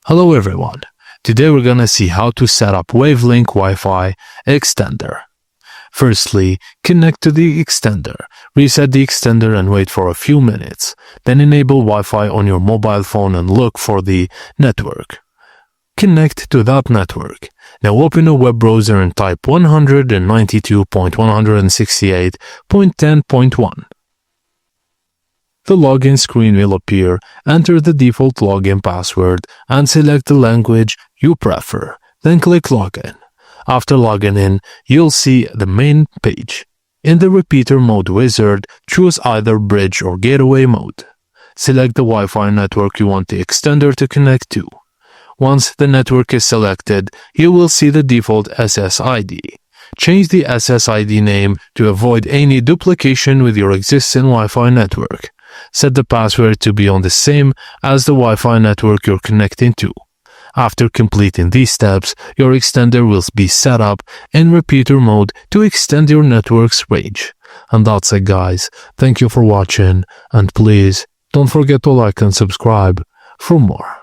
Hello everyone, today we're gonna see how to set up Wavlink WiFi extender. Firstly, connect to the extender, reset the extender and wait for a few minutes, then enable Wi-Fi on your mobile phone and look for the network. Connect to that network. Now open a web browser and type 192.168.10.1. The login screen will appear. Enter the default login password and select the language you prefer. Then click Login. After logging in, you'll see the main page. In the repeater mode wizard, choose either bridge or gateway mode. Select the Wi-Fi network you want the extender to connect to. Once the network is selected, you will see the default SSID. Change the SSID name to avoid any duplication with your existing Wi-Fi network. Set the password to be on the same as the Wi-Fi network you're connecting to. After completing these steps, your extender will be set up in repeater mode to extend your network's range. And that's it, guys. Thank you for watching, and please don't forget to like and subscribe for more.